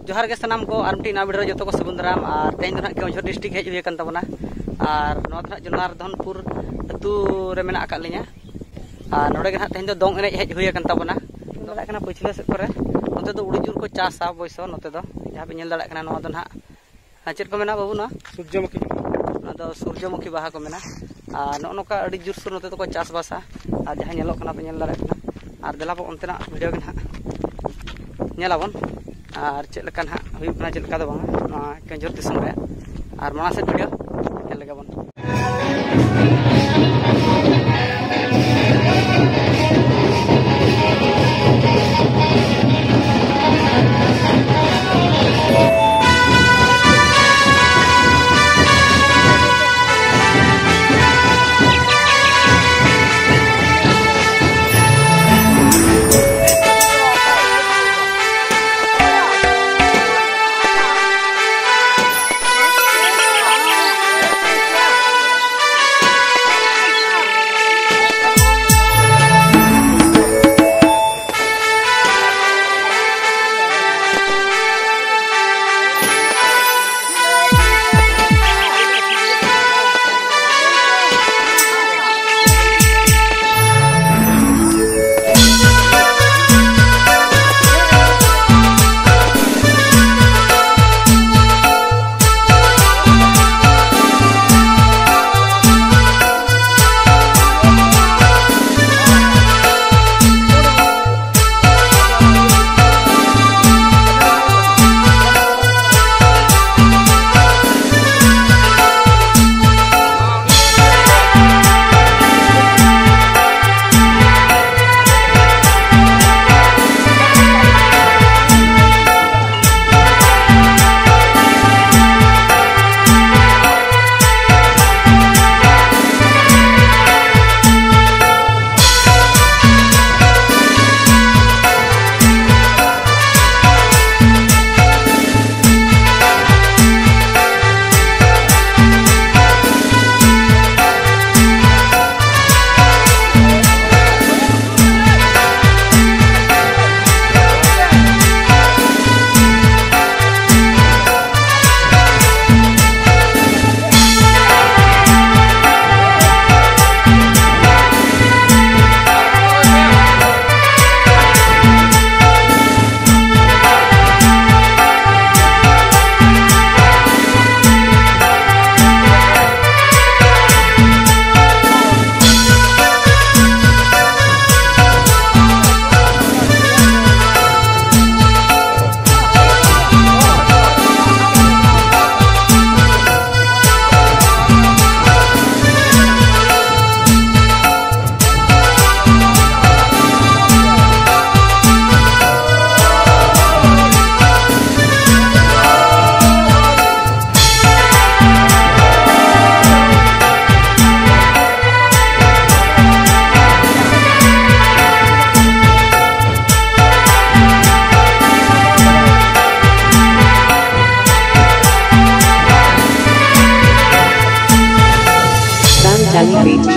जोहार के सामान को और मिट्टी ना वीडियो जो को सबुन दाराम और तेज दो केवझर डिस्ट्रिक्ट हेज हुई तबना और जोनार धनपुर अतु रे मेना का लिया और नोडे के तेज दोंग एने हेज हुई तबना दाड़ा पछले सेद पर नोते दो उड़ी जोर को चासा बयस नोते दो जहाँ पे नेल दाड़ा नो दो ना चेद को मेना बाबू ना सूर्यमुखी सूर्यमुखी बाहा को मेना और नौका अड़ी जोरसोर नोते दो चास बासा और जहाँ नेलों पे नेल दाड़ा और देलाबो अंतना वीडियो के नेलाबन और चेलका ना चेलका केवझर दिसम रे और माना से वीडियो नेल लेगाबन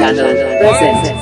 Channel present.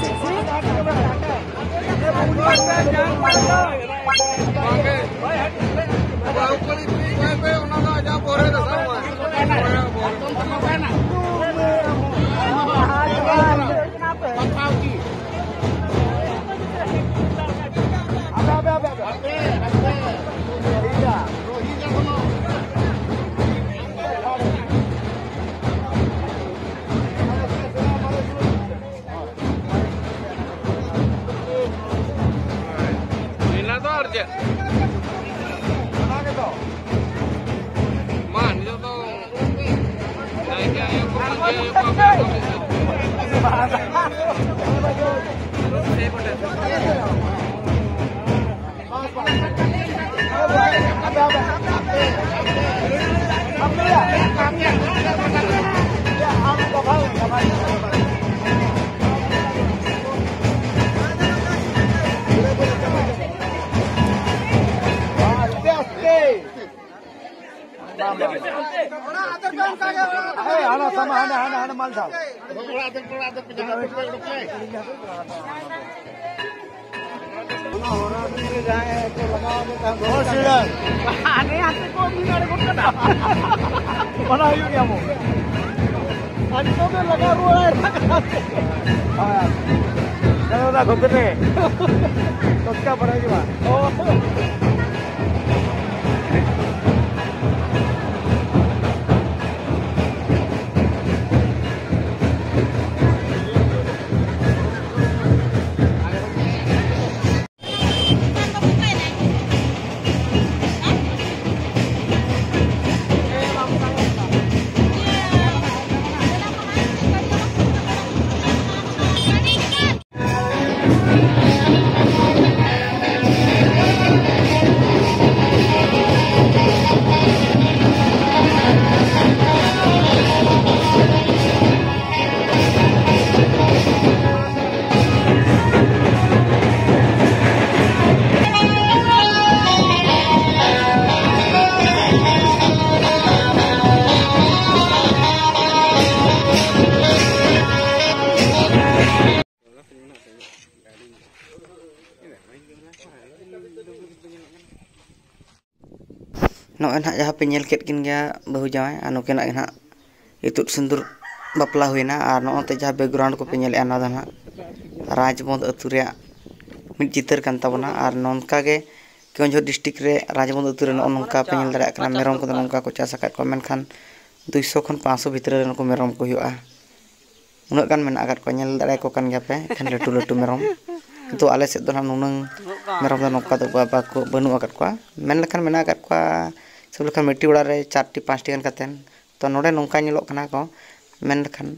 नॉय ना जहाँ पे नेल केट किन गया बहु जावाय आ नुके ना ना इतुत सिंदूर बापला हुईना और नोते जहाँ बैकग्राउंड को पे नेले ना ना राजबंद अतु रे मिड चितर कान ताबना और नोनका के केओंझर डिस्ट्रिक्ट रे राजबंद अतु रे नोनका पे नेल दरा कना मेरम को नोनका को चास आकात को मेनखान 200 खन 500 भीतर रे नको मेरम को हुआ उना गान मेना आकात को नेल दरा को कान गया पे खान लटू लटू मेरम तो आले से दो नुनंग मेरम दो नोका दो बाबा को बनु आकात को मेन लखान मेना आकात को सब लखान मिट्टी उड़ा रे 4टी 5टी गान कातेन तो नोडे नोंका नेलो कना को मेन लखान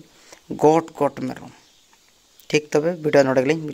गोट गोट मेरम ठीक तबे वीडियो नोडे गलिं